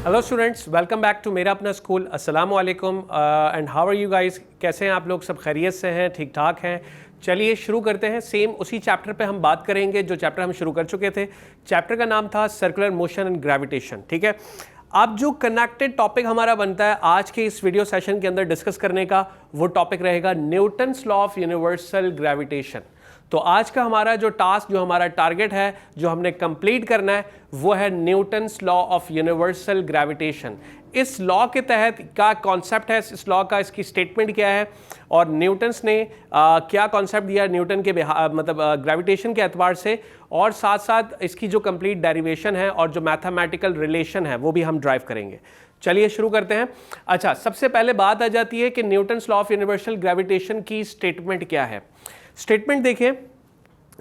Hello students, welcome back to मेरा अपना school. अस्सलाम वालेकुम and how are you guys. कैसे हैं आप लोग? सब खैरियत से हैं, ठीक ठाक हैं? चलिए शुरू करते हैं। सेम उसी चैप्टर पे हम बात करेंगे जो चैप्टर हम शुरू कर चुके थे। चैप्टर का नाम था सर्कुलर मोशन एंड ग्रेविटेशन। ठीक है, अब जो कनेक्टेड टॉपिक हमारा बनता है आज के इस वीडियो सेशन के अंदर डिस्कस करने का, वो टॉपिक रहेगा Newton's law of universal gravitation. तो आज का हमारा जो टास्क, जो हमारा टारगेट है, जो हमने कंप्लीट करना है, वो है Newton's law of universal gravitation. इस लॉ के तहत क्या कॉन्सेप्ट है इस लॉ का, इसकी स्टेटमेंट क्या है और न्यूटन्स ने क्या कॉन्सेप्ट दिया न्यूटन के मतलब ग्रेविटेशन के एतबार से, और साथ साथ इसकी जो कंप्लीट डेरिवेशन है और जो मैथमेटिकल रिलेशन है वो भी हम ड्राइव करेंगे। चलिए शुरू करते हैं। अच्छा, सबसे पहले बात आ जाती है कि Newton's law of universal gravitation की स्टेटमेंट क्या है। स्टेटमेंट देखिए,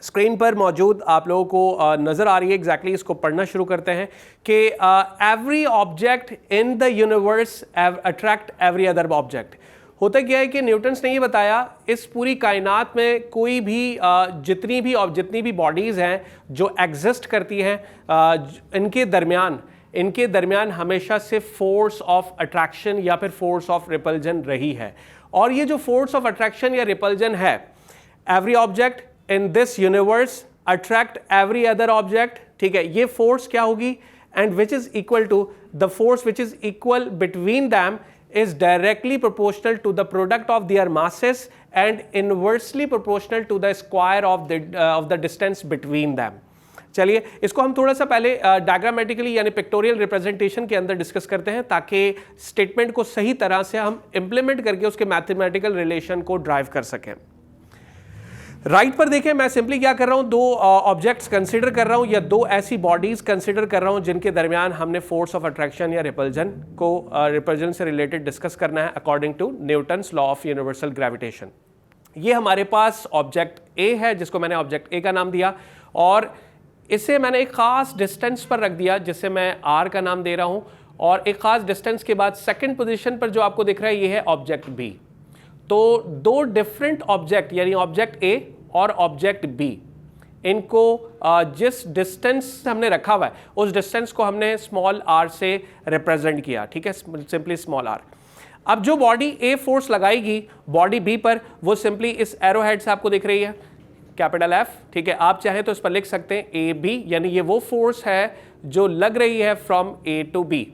स्क्रीन पर मौजूद आप लोगों को नजर आ रही है। एग्जैक्टली इसको पढ़ना शुरू करते हैं कि every object in the universe attract every other object. होता क्या है कि न्यूटन्स ने ये बताया, इस पूरी कायनात में कोई भी जितनी भी बॉडीज़ हैं जो एग्जिस्ट करती हैं, इनके दरमियान हमेशा से फोर्स ऑफ अट्रैक्शन या फिर फोर्स ऑफ रिपल्जन रही है। और ये जो फोर्स ऑफ अट्रैक्शन या रिपल्जन है, every object in this universe attract every other object. ठीक है, ये फोर्स क्या होगी, and which is equal to the force which is equal between them is directly proportional to the product of their masses and inversely proportional to the square of the distance between them। चलिए इसको हम थोड़ा सा पहले diagrammatically यानी pictorial representation के अंदर discuss करते हैं, ताकि स्टेटमेंट को सही तरह से हम इंप्लीमेंट करके उसके मैथमेटिकल रिलेशन को ड्राइव कर सकें। राइट पर देखें, मैं सिंपली क्या कर रहा हूं, दो ऑब्जेक्ट्स कंसीडर कर रहा हूं या दो ऐसी बॉडीज कंसीडर कर रहा हूं जिनके दरमियान हमने फोर्स ऑफ अट्रैक्शन या रिपल्जन से रिलेटेड डिस्कस करना है according to Newton's law of universal gravitation. ये हमारे पास ऑब्जेक्ट ए है जिसको मैंने ऑब्जेक्ट ए का नाम दिया, और इसे मैंने एक खास डिस्टेंस पर रख दिया जिसे मैं आर का नाम दे रहा हूं, और एक खास डिस्टेंस के बाद सेकेंड पोजिशन पर जो आपको दिख रहा है ये है ऑब्जेक्ट बी। तो दो डिफरेंट ऑब्जेक्ट यानी ऑब्जेक्ट ए और ऑब्जेक्ट बी, इनको जिस डिस्टेंस हमने रखा हुआ है उस डिस्टेंस को हमने स्मॉल आर से रिप्रेजेंट किया। ठीक है, सिंपली स्मॉल आर। अब जो बॉडी ए फोर्स लगाएगी बॉडी बी पर, वो सिंपली इस एरो हेड से आपको दिख रही है, कैपिटल एफ। ठीक है, आप चाहें तो इस पर लिख सकते हैं ए बी, यानी ये वो फोर्स है जो लग रही है फ्रॉम ए टू बी।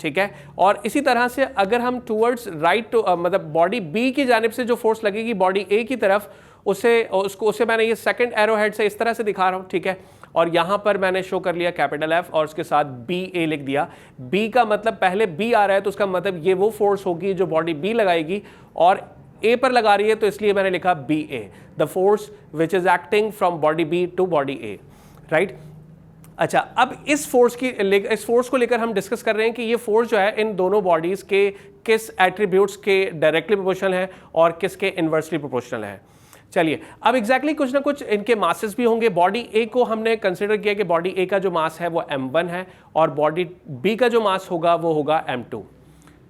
ठीक है, और इसी तरह से अगर हम टूवर्ड्स राइट टू मतलब बॉडी बी की जानिब से जो फोर्स लगेगी बॉडी ए की तरफ, उसे मैंने ये सेकंड एरो हेड से इस तरह से दिखा रहा हूं। ठीक है, और यहां पर मैंने शो कर लिया कैपिटल एफ और उसके साथ बी ए लिख दिया। बी का मतलब पहले बी आ रहा है तो उसका मतलब ये वो फोर्स होगी जो बॉडी बी लगाएगी, और ए पर लगा रही है तो इसलिए मैंने लिखा B A, the force which is acting from body B to body A. Right. अच्छा, अब इस फोर्स को लेकर हम डिस्कस कर रहे हैं कि ये फोर्स जो है इन दोनों बॉडीज के किस एट्रीब्यूट्स के डायरेक्टली प्रोपोर्शनल है और किसके इनवर्सली प्रोपोर्शनल है। चलिए, अब एग्जैक्टली कुछ ना कुछ इनके मासेस भी होंगे। बॉडी ए को हमने कंसीडर किया कि बॉडी ए का जो मास है वो m1 है, और बॉडी बी का जो मास होगा वो होगा m2।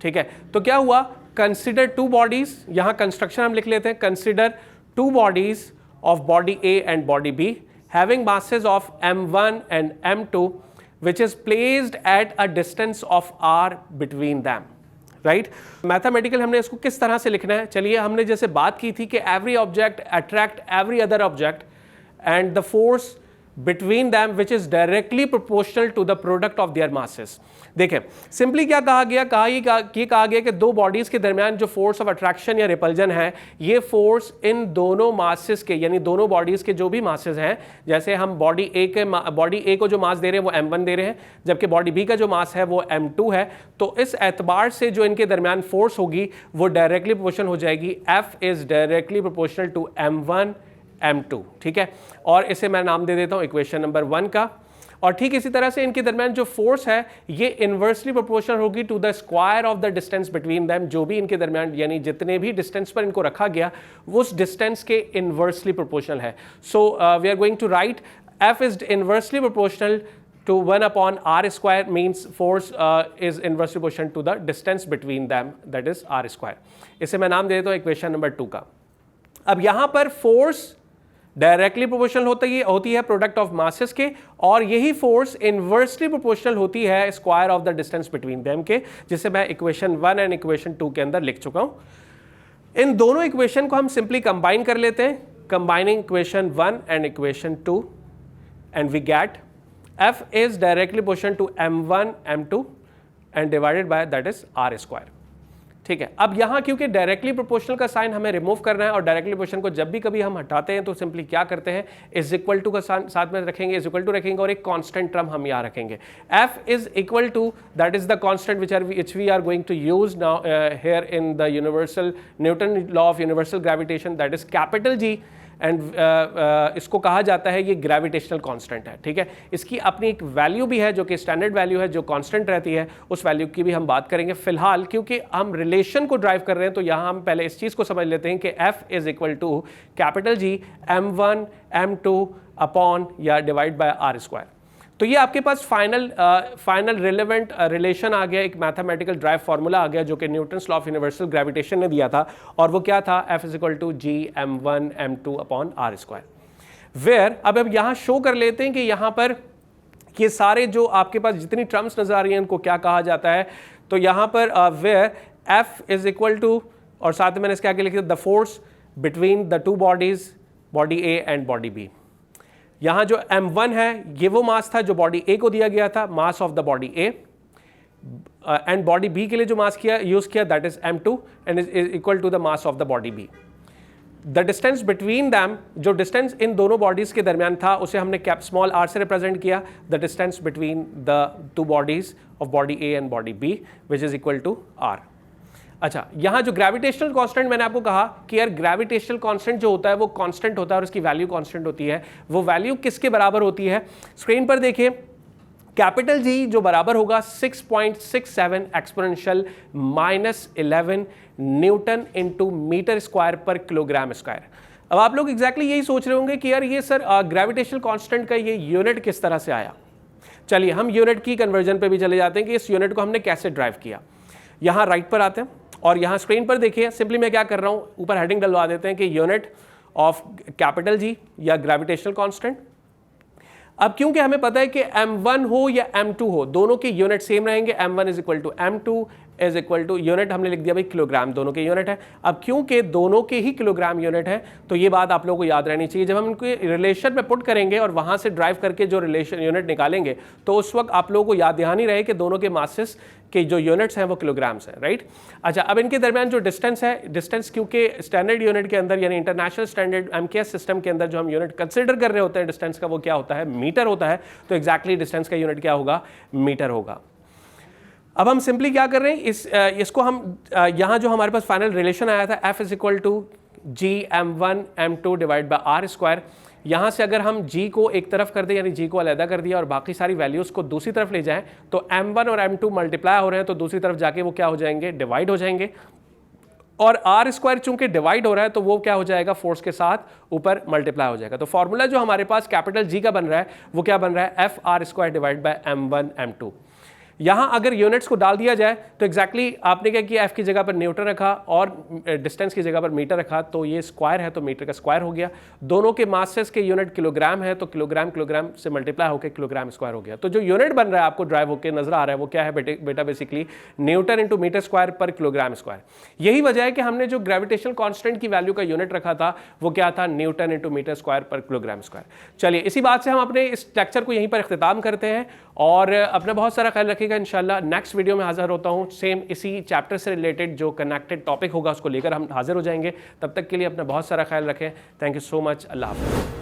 ठीक है, तो क्या हुआ, कंसीडर टू बॉडीज, यहां कंस्ट्रक्शन हम लिख लेते हैं, consider two bodies of body A and body B having masses of m1 and m2 which is placed at a distance of r between them। Right, mathematical हमने इसको किस तरह से लिखना है। चलिए, हमने जैसे बात की थी कि every object attract every other object and the force between them which is directly proportional to the product of their masses. देखें, सिंपली क्या कहा गया, कहा गया कि दो बॉडीज के दरमियान जो फोर्स ऑफ अट्रैक्शन या रिपल्जन है, ये फोर्स इन दोनों मासेस के यानी दोनों बॉडीज के जो भी मासेस हैं, जैसे हम बॉडी ए को जो मास दे रहे हैं वो m1 दे रहे हैं, जबकि बॉडी बी का जो मास है वो m2 है, तो इस एतबार से जो इनके दरमियान फोर्स होगी वो डायरेक्टली प्रोपोर्शनल हो जाएगी। F is directly proportional to m1 m2। ठीक है, और इसे मैं नाम दे देता हूं इक्वेशन नंबर 1 का। और ठीक इसी तरह से इनके दरमियान जो फोर्स है ये इनवर्सली प्रोपोर्शनल होगी to the square of the distance between them. जो भी इनके दरमियान यानी जितने भी डिस्टेंस पर इनको रखा गया उस डिस्टेंस के इनवर्सली प्रोपोर्शनल है। So we are going to write F is inversely proportional to 1 upon r square means force is inversely proportional to the distance between them, that is r square। इसे मैं नाम दे देता हूं equation number 2 का। अब यहां पर फोर्स डायरेक्टली प्रोपोर्शनल होती है प्रोडक्ट ऑफ मासेस के, और यही फोर्स इनवर्सली प्रोपोर्शनल होती है square of the distance between them के, जिसे मैं इक्वेशन 1 एंड इक्वेशन 2 के अंदर लिख चुका हूं। इन दोनों इक्वेशन को हम सिंपली कंबाइन कर लेते हैं, combining equation 1 and equation 2, and we get F is directly proportional to m1 m2 and divided by that is r square। ठीक है, अब यहाँ क्योंकि डायरेक्टली प्रोपोर्शनल का साइन हमें रिमूव करना है, और डायरेक्टली प्रोपोर्शनल को जब भी कभी हम हटाते हैं तो सिंपली क्या करते हैं, इज इक्वल टू का साथ में रखेंगे, इज इक्वल टू रखेंगे, और एक कांस्टेंट टर्म हम यहाँ रखेंगे। F is equal to, that is the constant which we are going to use now here in the universal Newton law of universal gravitation, that is capital G, and इसको कहा जाता है ये gravitational constant है। ठीक है, इसकी अपनी एक वैल्यू भी है जो कि स्टैंडर्ड वैल्यू है, जो कांस्टेंट रहती है, उस वैल्यू की भी हम बात करेंगे। फिलहाल क्योंकि हम रिलेशन को ड्राइव कर रहे हैं तो यहाँ हम पहले इस चीज़ को समझ लेते हैं कि F is equal to capital G m1 m2 upon या डिवाइड बाय r स्क्वायर। तो ये आपके पास फाइनल रिलेवेंट रिलेशन आ गया, एक मैथमेटिकल ड्राइव फार्मूला आ गया जो कि Newton's law of universal gravitation ने दिया था, और वो क्या था, F is equal to G m1 m2 upon r square. Where अब हम यहाँ शो कर लेते हैं कि यहाँ पर ये सारे जो आपके पास जितनी टर्म्स नजर आ रही हैं इनको क्या कहा जाता है, तो यहाँ पर where F is equal to, और साथ में मैंने इसके आगे लिखा the force between the two bodies, body A and body B। यहाँ जो m1 है ये वो मास था जो बॉडी A को दिया गया था, mass of the body A, and body B के लिए जो मास यूज किया that is m2 and is equal to the mass of the body B। The distance between them, जो डिस्टेंस इन दोनों बॉडीज के दरमियान था उसे हमने कैप स्मॉल r से रिप्रेजेंट किया, the distance between the two bodies of body A and body B which is equal to r। अच्छा, यहाँ जो ग्रेविटेशनल कांस्टेंट मैंने आपको कहा कि यार ग्रेविटेशनल कांस्टेंट जो होता है वो कांस्टेंट होता है और उसकी वैल्यू कांस्टेंट होती है, वो वैल्यू किसके बराबर होती है, स्क्रीन पर देखिए, कैपिटल G जो बराबर होगा 6.67 exponential -11 newton into metre square पर किलोग्राम स्क्वायर। अब आप लोग एग्जैक्टली यही सोच रहे होंगे कि यार ये सर ग्रेविटेशनल कांस्टेंट का ये यूनिट किस तरह से आया। चलिए हम यूनिट की कन्वर्जन पे भी चले जाते हैं कि इस यूनिट को हमने कैसे ड्राइव किया। यहाँ राइट पर आते हैं और यहाँ स्क्रीन पर देखिए, सिंपली मैं क्या कर रहा हूँ, ऊपर हेडिंग डलवा देते हैं कि यूनिट ऑफ कैपिटल G या ग्रेविटेशनल कांस्टेंट। अब क्योंकि हमें पता है कि m1 हो या m2 हो, दोनों के यूनिट सेम रहेंगे, m1 is equal to m2 is equal to, unit हमने लिख दिया भाई किलोग्राम, दोनों के यूनिट है। अब क्योंकि दोनों के ही किलोग्राम यूनिट है तो ये बात आप लोगों को याद रहनी चाहिए, जब हम इनको रिलेशन में पुट करेंगे और वहाँ से ड्राइव करके जो रिलेशन यूनिट निकालेंगे तो उस वक्त आप लोगों को याद ध्यान ही रहे कि दोनों के मासेस के जो यूनिट्स हैं वो किलोग्राम्स हैं, राइट। अच्छा, अब इनके दरमियान जो डिस्टेंस है, डिस्टेंस क्योंकि स्टैंडर्ड यूनिट के अंदर यानी इंटरनेशनल स्टैंडर्ड MKS सिस्टम के अंदर जो हम यूनिट कंसिडर कर रहे होते हैं डिस्टेंस का, वो क्या होता है, मीटर होता है। तो एग्जैक्टली डिस्टेंस का यूनिट क्या होगा, मीटर होगा। अब हम सिंपली क्या कर रहे हैं, इसको हम यहाँ जो हमारे पास फाइनल रिलेशन आया था F is equal to G m1 m2 divide by r square, यहाँ से अगर हम G को एक तरफ कर दें यानी G को अलहदा कर दिया और बाकी सारी वैल्यूज़ को दूसरी तरफ ले जाएं तो m1 और m2 मल्टीप्लाई हो रहे हैं तो दूसरी तरफ जाके वो क्या हो जाएंगे, डिवाइड हो जाएंगे। और r स्क्वायर चूंकि डिवाइड हो रहा है तो वो क्या हो जाएगा, फोर्स के साथ ऊपर मल्टीप्लाई हो जाएगा। तो फॉर्मूला जो हमारे पास कैपिटल G का बन रहा है वो क्या बन रहा है, F r square divide by m1 m2। यहाँ अगर यूनिट्स को डाल दिया जाए तो एग्जैक्टली आपने क्या किया, F की जगह पर न्यूटन रखा और डिस्टेंस की जगह पर मीटर रखा, तो ये स्क्वायर है तो मीटर का स्क्वायर हो गया। दोनों के मासेस के यूनिट किलोग्राम है तो किलोग्राम किलोग्राम से मल्टीप्लाई होकर किलोग्राम स्क्वायर हो गया। तो जो यूनिट बन रहा है आपको ड्राइव होकर नजर आ रहा है वो क्या है बेटा, basically newton into metre square पर किलोग्राम स्क्वायर। यही वजह है कि हमने जो ग्रेविटेशनल कॉन्स्टेंट की वैल्यू का यूनिट रखा था वो क्या था, न्यूटन इंटू मीटर स्क्वायर पर किलोग्राम स्क्वायर। चलिए इसी बात से हम अपने इस लेक्चर को यहीं पर इख्तिताम करते हैं और अपना बहुत सारा ख्याल रखिएगा। इंशाल्लाह नेक्स्ट वीडियो में हाजिर होता हूँ, सेम इसी चैप्टर से रिलेटेड जो कनेक्टेड टॉपिक होगा उसको लेकर हम हाजिर हो जाएंगे। तब तक के लिए अपना बहुत सारा ख्याल रखें। Thank you so much. Allah हाफ़िज़।